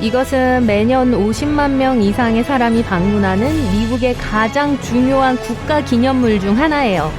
이것은 매년 50만 명 이상의 사람이 방문하는 미국의 가장 중요한 국가 기념물 중 하나예요.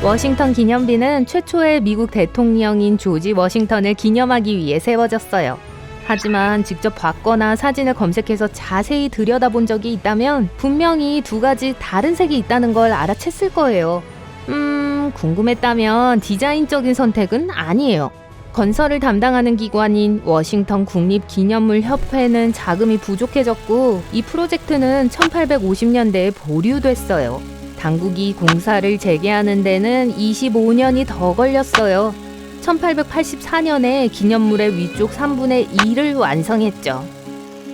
워싱턴 기념비는 최초의 미국 대통령인 조지 워싱턴을 기념하기 위해 세워졌어요. 하지만 직접 봤거나 사진을 검색해서 자세히 들여다본 적이 있다면 분명히 두 가지 다른 색이 있다는 걸 알아챘을 거예요. 궁금했다면 디자인적인 선택은 아니에요. 건설을 담당하는 기관인 워싱턴 국립기념물협회는 자금이 부족해졌고 이 프로젝트는 1850년대에 보류됐어요. 당국이 공사를 재개하는 데는 25년이 더 걸렸어요. 1884년에 기념물의 위쪽 3분의 2를 완성했죠.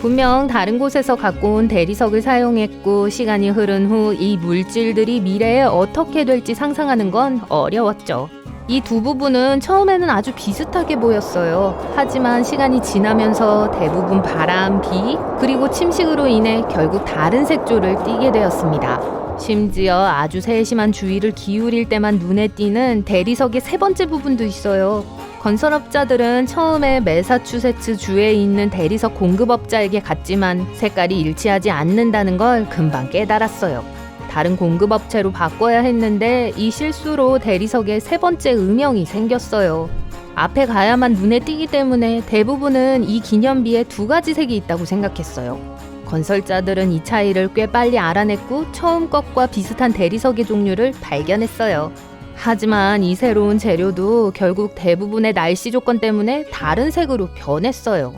분명 다른 곳에서 갖고 온 대리석을 사용했고 시간이 흐른 후 이 물질들이 미래에 어떻게 될지 상상하는 건 어려웠죠. 이 두 부분은 처음에는 아주 비슷하게 보였어요. 하지만 시간이 지나면서 대부분 바람, 비, 그리고 침식으로 인해 결국 다른 색조를 띠게 되었습니다. 심지어 아주 세심한 주의를 기울일 때만 눈에 띄는 대리석의 세 번째 부분도 있어요. 건설업자들은 처음에 매사추세츠 주에 있는 대리석 공급업자에게 갔지만 색깔이 일치하지 않는다는 걸 금방 깨달았어요. 다른 공급업체로 바꿔야 했는데 이 실수로 대리석에 세 번째 음영이 생겼어요. 앞에 가야만 눈에 띄기 때문에 대부분은 이 기념비에 두 가지 색이 있다고 생각했어요. 건설자들은 이 차이를 꽤 빨리 알아냈고 처음 것과 비슷한 대리석의 종류를 발견했어요. 하지만 이 새로운 재료도 결국 대부분의 날씨 조건 때문에 다른 색으로 변했어요.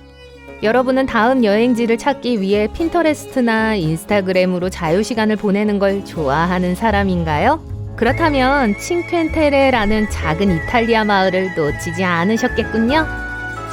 여러분은 다음 여행지를 찾기 위해 핀터레스트나 인스타그램으로 자유시간을 보내는 걸 좋아하는 사람인가요? 그렇다면 칭퀸테레라는 작은 이탈리아 마을을 놓치지 않으셨겠군요.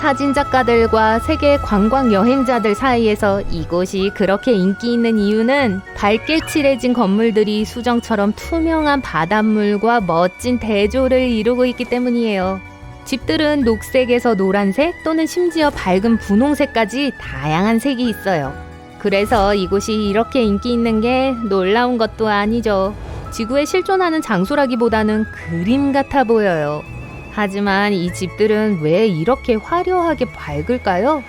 사진작가들과 세계 관광 여행자들 사이에서 이곳이 그렇게 인기 있는 이유는 밝게 칠해진 건물들이 수정처럼 투명한 바닷물과 멋진 대조를 이루고 있기 때문이에요. 집들은 녹색에서 노란색 또는 심지어 밝은 분홍색까지 다양한 색이 있어요. 그래서 이곳이 이렇게 인기 있는 게 놀라운 것도 아니죠. 지구에 실존하는 장소라기보다는 그림 같아 보여요. 하지만 이 집들은 왜 이렇게 화려하게 밝을까요?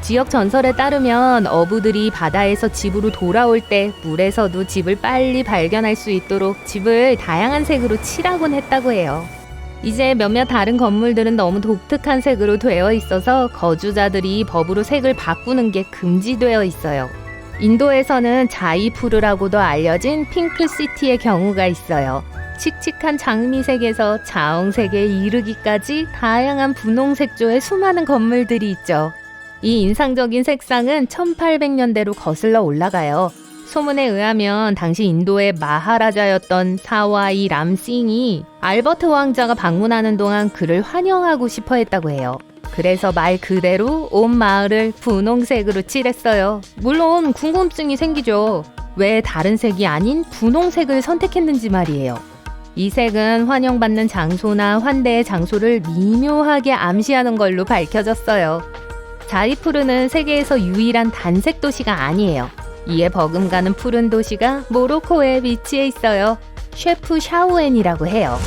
지역 전설에 따르면 어부들이 바다에서 집으로 돌아올 때 물에서도 집을 빨리 발견할 수 있도록 집을 다양한 색으로 칠하곤 했다고 해요. 이제 몇몇 다른 건물들은 너무 독특한 색으로 되어 있어서 거주자들이 법으로 색을 바꾸는 게 금지되어 있어요. 인도에서는 자이푸르라고도 알려진 핑크시티의 경우가 있어요. 칙칙한 장미색에서 자홍색에 이르기까지 다양한 분홍색조의 수많은 건물들이 있죠. 이 인상적인 색상은 1800년대로 거슬러 올라가요. 소문에 의하면 당시 인도의 마하라자였던 사와이 람싱이 알버트 왕자가 방문하는 동안 그를 환영하고 싶어 했다고 해요. 그래서 말 그대로 온 마을을 분홍색으로 칠했어요. 물론 궁금증이 생기죠. 왜 다른 색이 아닌 분홍색을 선택했는지 말이에요. 이 색은 환영받는 장소나 환대의 장소를 미묘하게 암시하는 걸로 밝혀졌어요. 자이푸르는 세계에서 유일한 단색 도시가 아니에요. 이에 버금가는 푸른 도시가 모로코에 위치해 있어요. 셰프 샤오엔이라고 해요.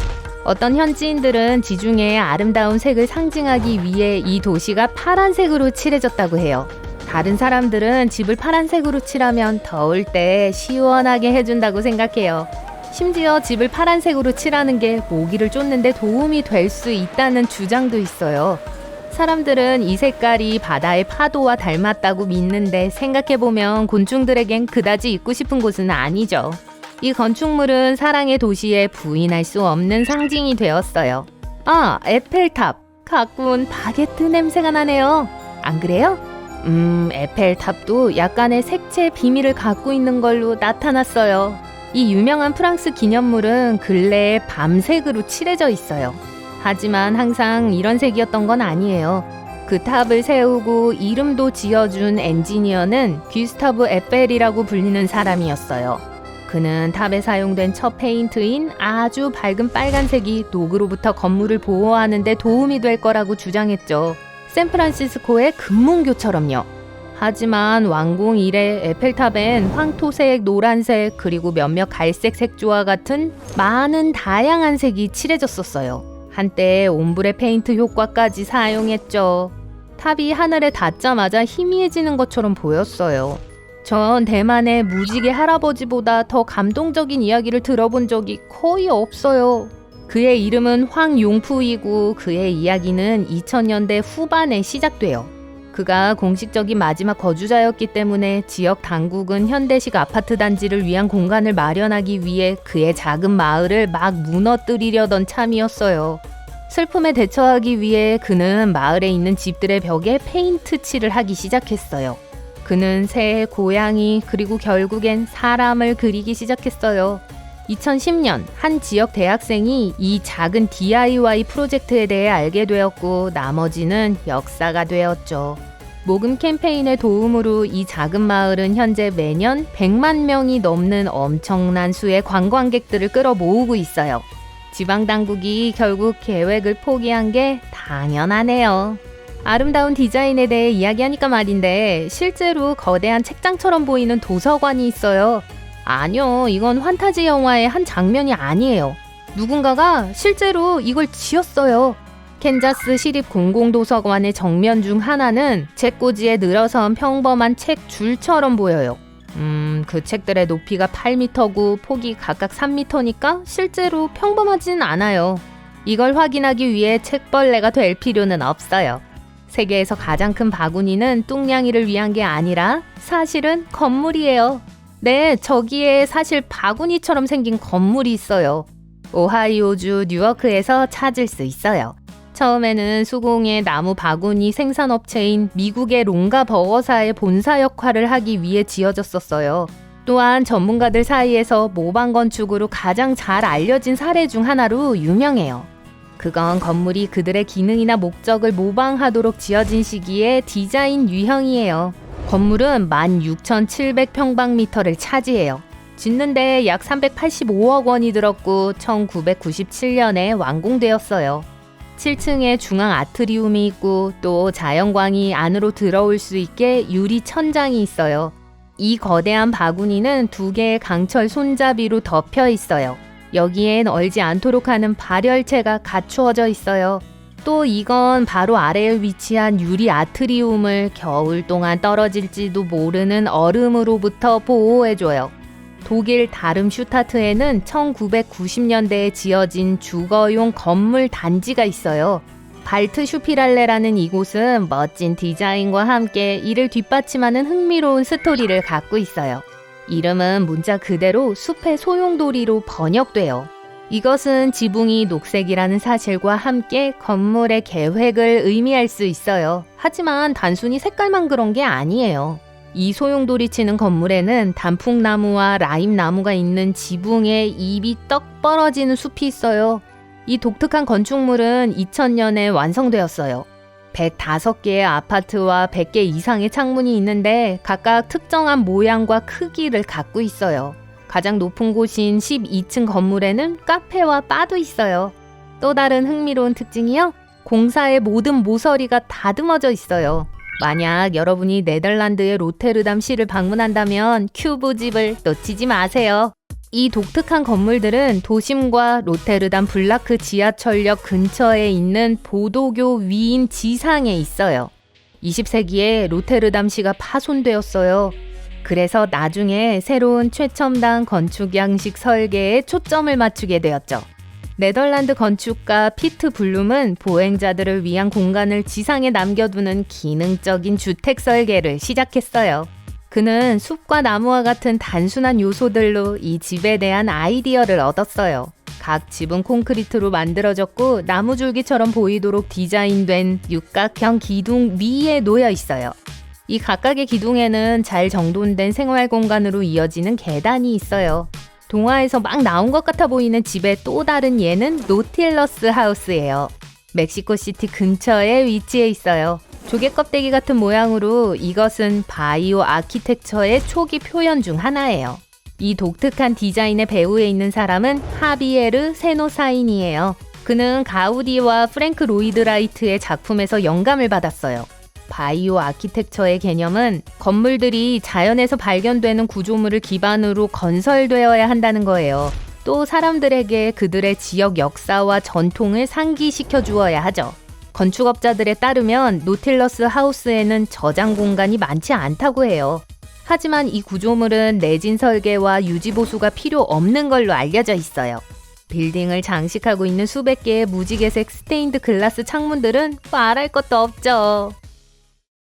어떤 현지인들은 지중해의 아름다운 색을 상징하기 위해 이 도시가 파란색으로 칠해졌다고 해요. 다른 사람들은 집을 파란색으로 칠하면 더울 때 시원하게 해준다고 생각해요. 심지어 집을 파란색으로 칠하는 게 모기를 쫓는 데 도움이 될 수 있다는 주장도 있어요. 사람들은 이 색깔이 바다의 파도와 닮았다고 믿는데 생각해보면 곤충들에겐 그다지 있고 싶은 곳은 아니죠. 이 건축물은 사랑의 도시에 부인할 수 없는 상징이 되었어요. 아, 에펠탑. 가꾼 바게트 냄새가 나네요. 안 그래요? 에펠탑도 약간의 색채 비밀을 갖고 있는 걸로 나타났어요. 이 유명한 프랑스 기념물은 근래에 밤색으로 칠해져 있어요. 하지만 항상 이런 색이었던 건 아니에요. 그 탑을 세우고 이름도 지어준 엔지니어는 귀스타브 에펠이라고 불리는 사람이었어요. 그는 탑에 사용된 첫 페인트인 아주 밝은 빨간색이 녹으로부터 건물을 보호하는 데 도움이 될 거라고 주장했죠. 샌프란시스코의 금문교처럼요. 하지만 완공 이래 에펠탑엔 황토색, 노란색, 그리고 몇몇 갈색 색조와 같은 많은 다양한 색이 칠해졌었어요. 한때 옴브레 페인트 효과까지 사용했죠. 탑이 하늘에 닿자마자 희미해지는 것처럼 보였어요. 전 대만의 무지개 할아버지보다 더 감동적인 이야기를 들어본 적이 거의 없어요. 그의 이름은 황용푸이고 그의 이야기는 2000년대 후반에 시작돼요. 그가 공식적인 마지막 거주자였기 때문에 지역 당국은 현대식 아파트 단지를 위한 공간을 마련하기 위해 그의 작은 마을을 막 무너뜨리려던 참이었어요. 슬픔에 대처하기 위해 그는 마을에 있는 집들의 벽에 페인트 칠을 하기 시작했어요. 그는 새, 고양이, 그리고 결국엔 사람을 그리기 시작했어요. 2010년 한 지역 대학생이 이 작은 DIY 프로젝트에 대해 알게 되었고 나머지는 역사가 되었죠. 모금 캠페인의 도움으로 이 작은 마을은 현재 매년 100만 명이 넘는 엄청난 수의 관광객들을 끌어모으고 있어요. 지방당국이 결국 계획을 포기한 게 당연하네요. 아름다운 디자인에 대해 이야기하니까 말인데 실제로 거대한 책장처럼 보이는 도서관이 있어요. 아니요, 이건 환타지 영화의 한 장면이 아니에요. 누군가가 실제로 이걸 지었어요. 캔자스 시립 공공도서관의 정면 중 하나는 책꽂이에 늘어선 평범한 책 줄처럼 보여요. 그 책들의 높이가 8m고 폭이 각각 3m니까 실제로 평범하진 않아요. 이걸 확인하기 위해 책벌레가 될 필요는 없어요. 세계에서 가장 큰 바구니는 뚱냥이를 위한 게 아니라 사실은 건물이에요. 네, 저기에 사실 바구니처럼 생긴 건물이 있어요. 오하이오주 뉴워크에서 찾을 수 있어요. 처음에는 수공예 나무 바구니 생산업체인 미국의 롱가 버거사의 본사 역할을 하기 위해 지어졌었어요. 또한 전문가들 사이에서 모방 건축으로 가장 잘 알려진 사례 중 하나로 유명해요. 그건 건물이 그들의 기능이나 목적을 모방하도록 지어진 시기의 디자인 유형이에요. 건물은 16,700평방미터를 차지해요. 짓는데 약 385억 원이 들었고 1997년에 완공되었어요. 7층에 중앙 아트리움이 있고 또 자연광이 안으로 들어올 수 있게 유리 천장이 있어요. 이 거대한 바구니는 2개의 강철 손잡이로 덮여 있어요. 여기엔 얼지 않도록 하는 발열체가 갖추어져 있어요. 또 이건 바로 아래에 위치한 유리 아트리움을 겨울 동안 떨어질지도 모르는 얼음으로부터 보호해줘요. 독일 다름슈타트에는 1990년대에 지어진 주거용 건물 단지가 있어요. 발트슈피랄레라는 이곳은 멋진 디자인과 함께 이를 뒷받침하는 흥미로운 스토리를 갖고 있어요. 이름은 문자 그대로 숲의 소용돌이로 번역돼요. 이것은 지붕이 녹색이라는 사실과 함께 건물의 계획을 의미할 수 있어요. 하지만 단순히 색깔만 그런 게 아니에요. 이 소용돌이 치는 건물에는 단풍나무와 라임나무가 있는 지붕에 잎이 떡 벌어지는 숲이 있어요. 이 독특한 건축물은 2000년에 완성되었어요. 105개의 아파트와 100개 이상의 창문이 있는데 각각 특정한 모양과 크기를 갖고 있어요. 가장 높은 곳인 12층 건물에는 카페와 바도 있어요. 또 다른 흥미로운 특징이요. 공사의 모든 모서리가 다듬어져 있어요. 만약 여러분이 네덜란드의 로테르담 시를 방문한다면 큐브 집을 놓치지 마세요. 이 독특한 건물들은 도심과 로테르담 블라크 지하철역 근처에 있는 보도교 위인 지상에 있어요. 20세기에 로테르담시가 파손되었어요. 그래서 나중에 새로운 최첨단 건축 양식 설계에 초점을 맞추게 되었죠. 네덜란드 건축가 피트 블룸은 보행자들을 위한 공간을 지상에 남겨두는 기능적인 주택 설계를 시작했어요. 그는 숲과 나무와 같은 단순한 요소들로 이 집에 대한 아이디어를 얻었어요. 각 집은 콘크리트로 만들어졌고 나무줄기처럼 보이도록 디자인된 육각형 기둥 위에 놓여 있어요. 이 각각의 기둥에는 잘 정돈된 생활 공간으로 이어지는 계단이 있어요. 동화에서 막 나온 것 같아 보이는 집의 또 다른 예는 노틸러스 하우스예요. 멕시코시티 근처에 위치해 있어요. 조개 껍데기 같은 모양으로 이것은 바이오 아키텍처의 초기 표현 중 하나예요. 이 독특한 디자인의 배후에 있는 사람은 하비에르 세노사인이에요. 그는 가우디와 프랭크 로이드 라이트의 작품에서 영감을 받았어요. 바이오 아키텍처의 개념은 건물들이 자연에서 발견되는 구조물을 기반으로 건설되어야 한다는 거예요. 또 사람들에게 그들의 지역 역사와 전통을 상기시켜 주어야 하죠. 건축업자들에 따르면 노틸러스 하우스에는 저장 공간이 많지 않다고 해요. 하지만 이 구조물은 내진 설계와 유지 보수가 필요 없는 걸로 알려져 있어요. 빌딩을 장식하고 있는 수백 개의 무지개색 스테인드 글라스 창문들은 말할 것도 없죠.